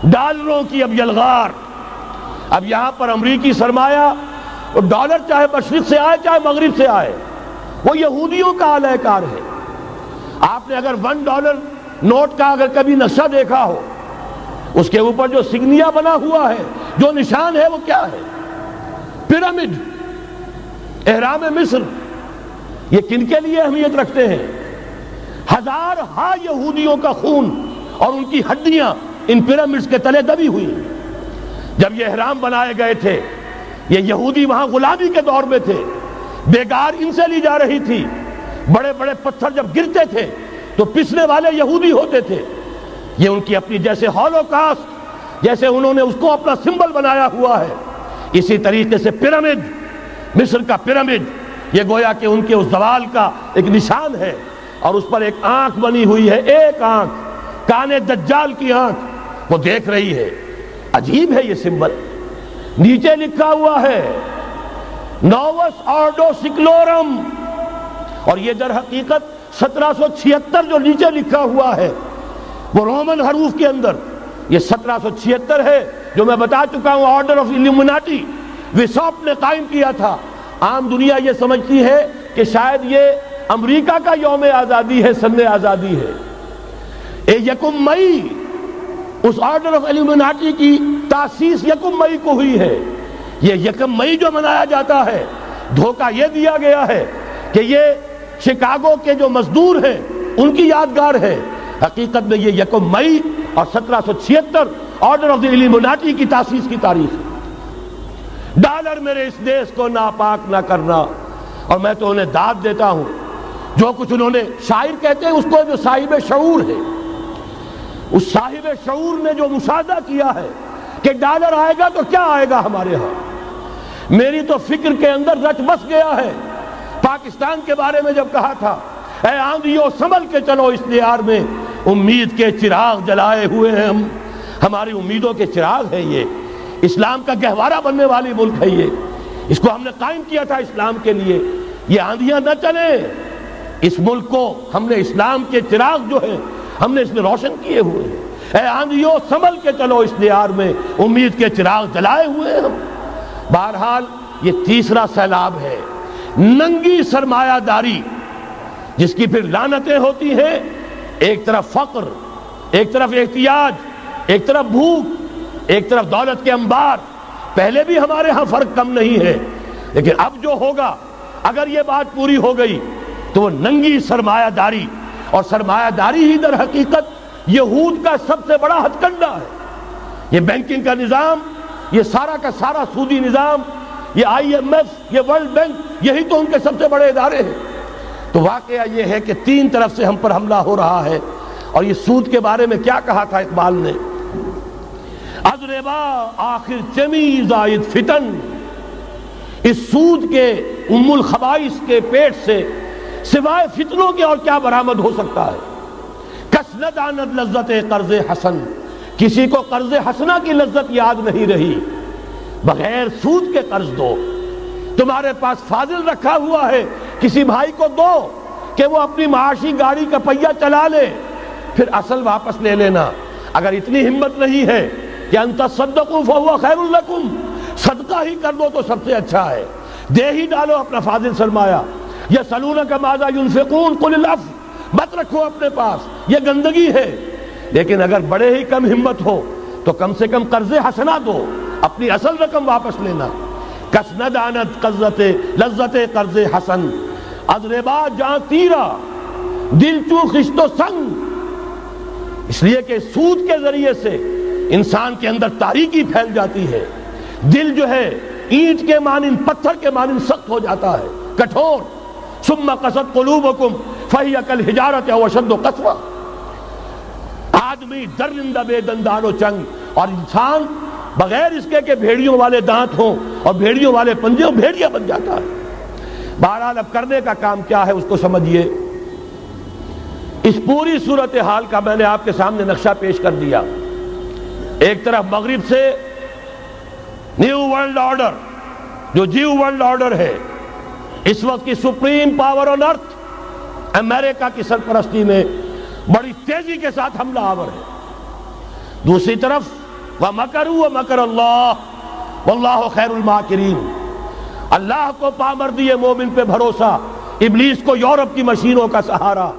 ڈالروں کی اب یلغار. اب یہاں پر امریکی سرمایہ اور ڈالر چاہے مشرق سے آئے چاہے مغرب سے آئے وہ یہودیوں کا اعلی کار ہے. آپ نے اگر $1 نوٹ کا اگر کبھی نقشہ دیکھا ہو، اس کے اوپر جو سگنیا بنا ہوا ہے، جو نشان ہے، وہ کیا ہے؟ پیرامڈ، احرام مصر. یہ کن کے لیے اہمیت رکھتے ہیں؟ ہزارہا یہودیوں کا خون اور ان کی ہڈیاں ان پیرامڈز کے تلے دبی ہوئی. جب یہ احرام بنائے گئے تھے، یہ یہودی وہاں غلامی کے دور میں تھے، بیگار ان سے لی جا رہی تھی. بڑے بڑے پتھر جب گرتے تھے تو پسنے والے یہودی ہوتے تھے. یہ ان کی اپنی جیسے ہولوکاسٹ، جیسے انہوں نے اس کو اپنا سمبل بنایا ہوا ہے، اسی طریقے سے پیرامڈ، مصر کا پیرامڈ، یہ گویا کہ ان کے اس زوال کا ایک نشان ہے. اور اس پر ایک آنکھ بنی ہوئی ہے، ایک آنکھ، کانے دجال کی آنکھ، وہ دیکھ رہی ہے. عجیب ہے یہ سمبل. نیچے لکھا ہوا ہے نووس آرڈو سکلورم، اور یہ در حقیقت 1776 جو نیچے لکھا ہوا ہے وہ رومن حروف کے اندر یہ 1776 ہے، جو میں بتا چکا ہوں آرڈر آف الومناٹی وساپ نے قائم کیا تھا. عام دنیا یہ سمجھتی ہے کہ شاید یہ امریکہ کا یوم آزادی ہے، سن آزادی ہے. 1 مئی اس آرڈر آف الومناٹی کی تاسیس 1 مئی کو ہوئی ہے. یہ 1 مئی جو منایا جاتا ہے، دھوکہ یہ دیا گیا ہے کہ یہ شکاگو کے جو مزدور ہیں ان کی یادگار ہے. حقیقت میں یہ 1 مئی اور 1776 آرڈر آف دی الومناٹی کی تاسیس کی تاریخ ہے. ڈالر میرے اس دیش کو ناپاک نہ کرنا. اور میں تو انہیں داد دیتا ہوں، جو کچھ انہوں نے، شاعر کہتے ہیں اس کو جو صاحب شعور ہے، اس صاحب شعور نے جو مشاہدہ کیا ہے کہ ڈالر آئے گا تو کیا آئے گا ہمارے ہاں. میری تو فکر کے اندر رچ بس گیا ہے. پاکستان کے بارے میں جب کہا تھا اے آندھیو سنبھل کے چلو اس دیار میں، امید کے چراغ جلائے ہوئے ہیں ہم. ہماری امیدوں کے چراغ ہے یہ. اسلام کا گہوارہ بننے والی ملک ہے یہ. اس کو ہم نے قائم کیا تھا اسلام کے لیے. یہ آندھیاں نہ چلیں. اس ملک کو ہم نے اسلام کے چراغ جو ہے ہم نے اس میں روشن کیے ہوئے ہیں. اے آندھیو سنبھل کے چلو اس دیار میں، امید کے چراغ جلائے ہوئے ہیں ہم. بہرحال یہ تیسرا سیلاب ہے، ننگی سرمایہ داری، جس کی پھر لعنتیں ہوتی ہیں. ایک طرف فقر، ایک طرف احتیاج، ایک طرف بھوک، ایک طرف دولت کے انبار. پہلے بھی ہمارے ہاں فرق کم نہیں ہے، لیکن اب جو ہوگا، اگر یہ بات پوری ہو گئی تو وہ ننگی سرمایہ داری. اور سرمایہ داری ہی در حقیقت یہود کا سب سے بڑا ہتھ کنڈا ہے. یہ بینکنگ کا نظام، یہ سارا کا سارا سودی نظام، یہ IMF، یہ ورلڈ بینک، یہی تو ان کے سب سے بڑے ادارے ہیں. تو واقعہ یہ ہے کہ 3 طرف سے ہم پر حملہ ہو رہا ہے. اور یہ سود کے بارے میں کیا کہا تھا اقبال نے؟ از ربا آخر چمی زائد فتن، اس سود کے ام الخبائث کے پیٹ سے سوائے فتنوں کے اور کیا برآمد ہو سکتا ہے؟ کس نہ داند لذت قرض حسن، کسی کو قرض حسنہ کی لذت یاد نہیں رہی. بغیر سود کے قرض دو. تمہارے پاس فاضل رکھا ہوا ہے، کسی بھائی کو دو کہ وہ اپنی معاشی گاڑی کا پہیہ چلا لے، پھر اصل واپس لے لینا. اگر اتنی ہمت نہیں ہے کہ ان تصدقوا فهو خیر لکم، صدقہ ہی کر دو تو سب سے اچھا ہے. دے ہی ڈالو اپنا فاضل سرمایہ. یسألونک ماذا ينفقون قل العفو، مت رکھو اپنے پاس، یہ گندگی ہے. لیکن اگر بڑے ہی کم ہمت ہو تو کم سے کم قرض حسنہ دو، اپنی اصل رقم واپس لینا. کس ندانت لذت قرض حسن، از ربا جاں تیرا دل چو خشت و سنگ. اس لیے کہ سود کے ذریعے سے انسان کے اندر تاریکی پھیل جاتی ہے. دل جو ہے اینٹ کے مانند، پتھر کے مانند سخت ہو جاتا ہے، کٹھور. ثم قست قلوبکم فہی کالحجارۃ او اشد قسوہ. آدمی درندہ بے دندان و چنگ، اور انسان بغیر اس کے کہ بھیڑیوں والے دانت ہوں اور بھیڑیوں والے پنجے ہوں، بھیڑیا بن جاتا ہے. بہرحال اب کرنے کا کام کیا ہے اس کو سمجھیے. اس پوری صورتحال کا میں نے آپ کے سامنے نقشہ پیش کر دیا. ایک طرف مغرب سے نیو ورلڈ آرڈر، جو جیو ورلڈ آرڈر ہے، اس وقت کی سپریم پاور آن ارتھ، امریکہ کی سرپرستی میں بڑی تیزی کے ساتھ حملہ آور ہے. دوسری طرف وَمَكَرُوا وَمَكَرَ اللَّهُ وَاللَّهُ خَيْرُ الْمَاكِرِينَ۔ اللہ کو پامردی مومن پہ بھروسہ، ابلیس کو یورپ کی مشینوں کا سہارا۔